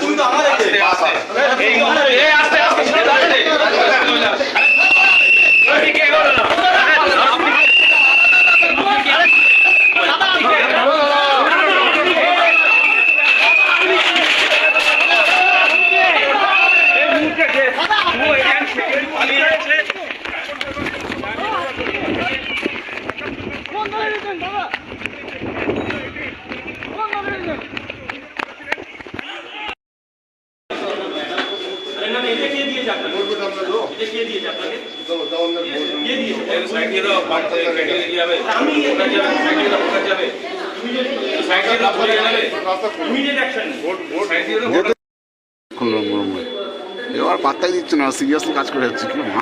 তুমি তো আমার এবার পাত্তাই দিচ্ছে না, সিরিয়াসলি কাজ করে যাচ্ছে কি মা।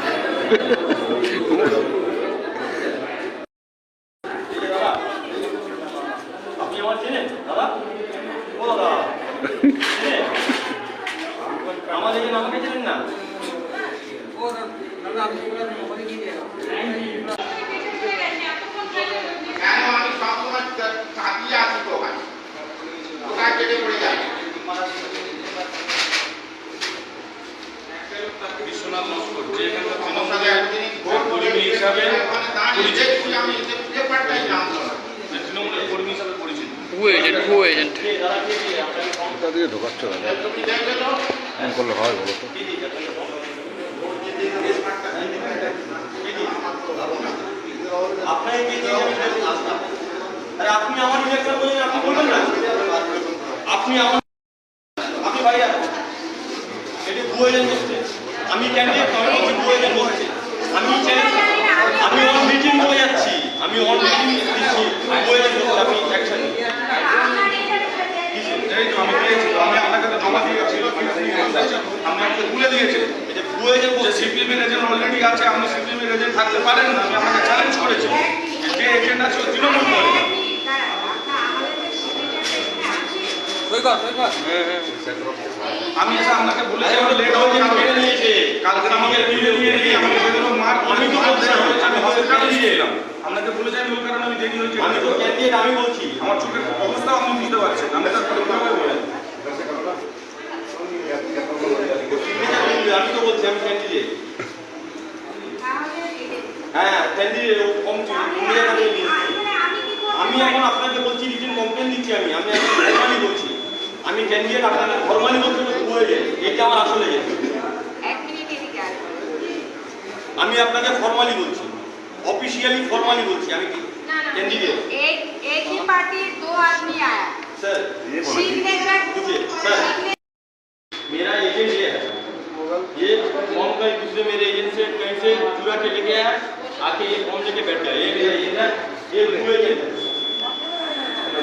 ঢোকাচ্ছে করলে হয় বলো তো। আপনি আমার ইলেকশন বলেন, আপনি বলবেন না আপনি আমার আপনি ভাইয়া এটা ভুয়ো এজেন্ট বলছে। আমি ক্যান্ডিডেট ভুয়ো এজেন্ট বলছে। আমি অন মিটিং বলে যাচ্ছি, আমি অন মিটিং দিচ্ছি ভুয়ো এজেন্ট বলছে। আপনি অ্যাকশন আমি দিয়েছি, আমি আপনাকে জমা দিয়েছি, আপনি আমাকে ভুলে দিয়েছেন। এটা ভুয়ো এজেন্ট বলছে। সিপিএমের এজেন্ট অলরেডি আছে, আপনি সিপিএমের এজেন্ট থাকতে পারেন না। আমি আপনাকে চ্যালেঞ্জ করেছি, যে এজেন্ট আছে তৃণমূল করে। আমি এসে আপনাকে বলেছি আমি লেট হয়ে মেনে নিয়েছে, কালকে আমাকে তুলে দিয়ে দিয়ে আমাকে বেরোলো মার। আমি তো বলছি আমি হসপিটালে গিয়েছিলাম, আপনাকে বলেছি আমি ওই কারণে আমি দেরি হয়েছে। আমি তো ক্যান্ডিডেট, আমি বলছি আমার চোখের অবস্থাও আপনি বুঝতে পারছেন। আমি তারপরে বলেন আমি তো বলছি আমি ক্যান্ডিডেট। হ্যাঁ ক্যান্ডিডেট কম আমি এখন আপনাকে বলছি রিটেন কমপ্লেন দিচ্ছি। আমি ফরমালি বলছি আমি ক্যান্ডিডেট, আপনাকে ফরমালি বলছি এটা আমার আসলে আমি আপনাকে ফরমালি বলছি, ऑफिशियली फॉर्मली बोलছি আমি कैंडिडेट। एक ही पार्टी दो आदमी आया सर, ये सिग्नेचर सर मेरा एजेंट ये है, ये फॉर्म का दूसरे मेरे एजेंट से कहीं से चुरा के लेके आया, आके ये फॉर्म लेके बैठ गया। ये मेरा एजेंट है, ये पूरे एजेंट है।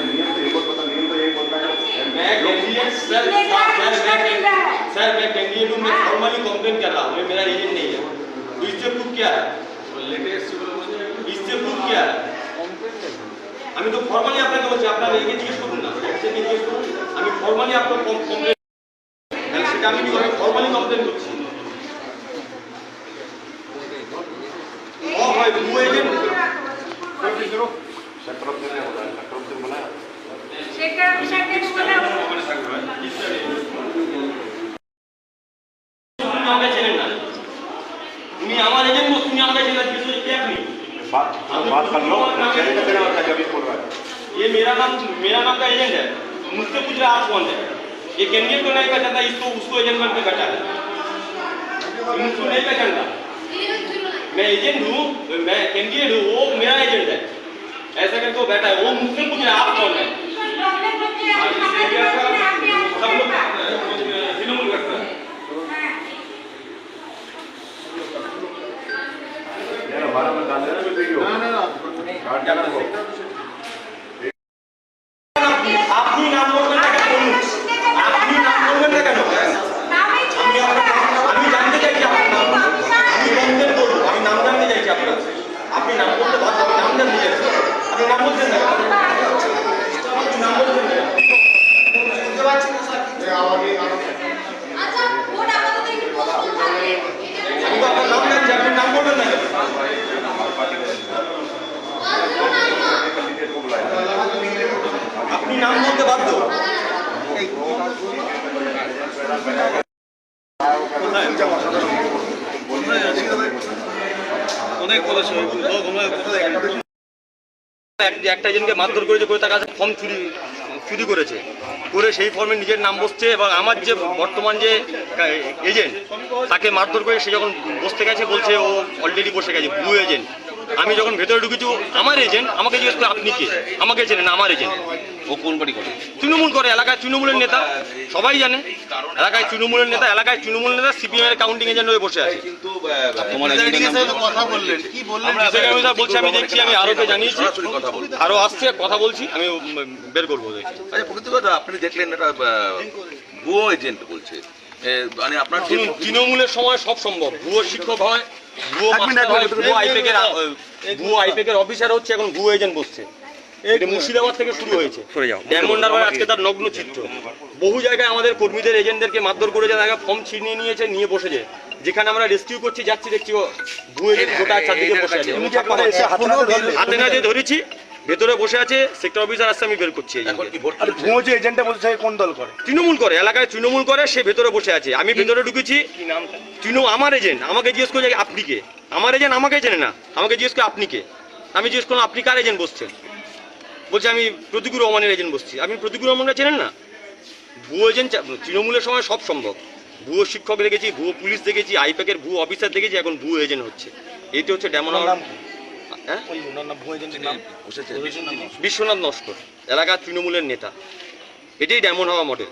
नियम तो एक पता, नियम तो एक बोलता है मैं कैंडिडेट सर मैं कैंडिडेट हूं, मैं फॉर्मली कंप्लेंट कर रहा हूं, ये मेरा एजेंट नहीं है। तो इससे प्रूफ क्या है, इससे प्रूफ क्या है? আমি তো ফর্মালি আপনাকে বলছি, আপনারা একে জিজ্ঞেস করুন না, একে জিজ্ঞেস করুন। আমি ফর্মালি আপনার কমপ্লেন সেটা আমি কি ফর্মালি কমপ্লেন করছি। ও ভাই ভুয়ো এজেন্ট আমাকে চেনেন না, তুমি আমার এজেন্ট বল, তুমি আমাকে চেনেন না, কে আপনি? बात कर लो, ये मेरा नाम का एजेंट है, मुझसे पूछ रहा आप कौन है? ये कैंडिडेट को नहीं पहचानता, इसको उसको एजेंट बन के बैठा है, मुझको नहीं पहचानता। मैं एजेंट हूँ, मैं कैंडिडेट हूँ, वो मेरा एजेंट है, ऐसा करके वो बैठा है। वो मुझसे पूछ रहा आप कौन है? सब लोग तृणमूल करता है। আপনি নাম বলবেন না কেন? আপনি নাম বলবেন না কেন? আমি জানতে চাইছি আপনার নাম। আমি কমপ্লেন করবো, আমি নাম জানতে চাইছি আপনার। আপনি নাম বলতে বাধ্য, আমি নাম জানতে চাইছি। আপনি নাম বলছেন না কেন? আপনি নাম বলছেন না কেন? বুঝতে পারছেন না স্যার? আচ্ছা ভোট আপাতত একটু পোস্টপোন থাকবে। আমি তো আপনার নাম জানছি, আপনি নাম বলবেন না কেন? আপনি নাম বলতে বাধ্য। একটা এজেন্টকে মারধর করেছে, করে তার কাছে ফর্ম চুরি করেছে, করে সেই ফর্মে নিজের নাম বসছে এবং আমার যে বর্তমান যে এজেন্ট তাকে মারধর করে সে যখন বসতে গেছে বলছে ও অলরেডি বসে গেছে, ভুয়ো এজেন্ট। আমি যখন ভেতরে ঢুকেছি আমার এজেন্ট, আমাকে জিজ্ঞেস করে আপনি কে, আমাকে চেনেন না, আমার এজেন্ট। ও কোন পার্টি করে? তৃণমূল করে, এলাকায় তৃণমূলের নেতা, সবাই জানে এলাকায় তৃণমূলের নেতা, এলাকায় তৃণমূল নেতা সিপিএম এর কাউন্টিং এজেন্ট হয়ে বসে আছে। তোমার এজেন্টের নাম কি? কথা বললেন কি বললেন? বলছি আমি দেখছি, আমি আরোকে জানিয়েছি, আরো আসছে, কথা বলছি, আমি বের করবো দেখছি। আচ্ছা প্রকৃত কথা, আপনি দেখলেন এটা ভুয়ো এজেন্ট বলছে, মানে আপনার শুনুন, তৃণমূলের সময় সব সম্ভব, ভুয়ো শিক্ষক হয়, ভুয়ো মাস্টার হয়, ভুয়ো আইপেকের অফিসার হচ্ছে, এখন ভুয়ো এজেন্ট বসছে। এটা মুর্শিদাবাদ থেকে শুরু হয়েছে, ডায়মন্ড হারবার আজকে তার নগ্ন চিত্র। বহু জায়গায় আমাদের কর্মীদের এজেন্টদেরকে মারধর করে যায়, ফর্ম ছিনিয়ে নিয়েছে, নিয়ে বসেছে। যেখানে আমরা রেস্কিউ করছি যাচ্ছি দেখছি ভুয়ো এজেন্ট গোটা চারদিকে বসে আছে, হাতে নাতে ধরেছি, ভেতরে বসে আছে, সেক্টর অফিসার আসছে, আমি বের করছি। এখন কি ভোট ভুয়ো যে এজেন্টটা বলছে কোন দল করে? তৃণমূল করে, এলাকায় তৃণমূল করে, সে ভেতরে বসে আছে। আমি ভেতরে ঢুকেছি, আমার এজেন্ট আমাকে জিজ্ঞেস করে আপনি কে, আমার এজেন্ট আমাকে চেনে না, আমাকে জিজ্ঞেস করে আপনি কে। আমি জিজ্ঞেস করলাম আপনি কার এজেন্ট বসছেন, বলছে আমি প্রতীকুর রহমানের এজেন্ট বসছি। আপনি প্রতীকুর রহমানকে চেনেন না? ভুয়ো এজেন্ট তৃণমূলের সময় সব সম্ভব। ভুয়ো শিক্ষক দেখেছি, ভুয়ো পুলিশ দেখেছি, আইপ্যাকের ভুয়ো অফিসার দেখেছি, এখন ভুয়ো এজেন্ট হচ্ছে। এটি হচ্ছে ডেমন। হ্যাঁ, বসেছে? বিশ্বনাথ নস্কর, এলাকার তৃণমূলের নেতা। এটাই ডায়মন্ড হাওয়া মডেল।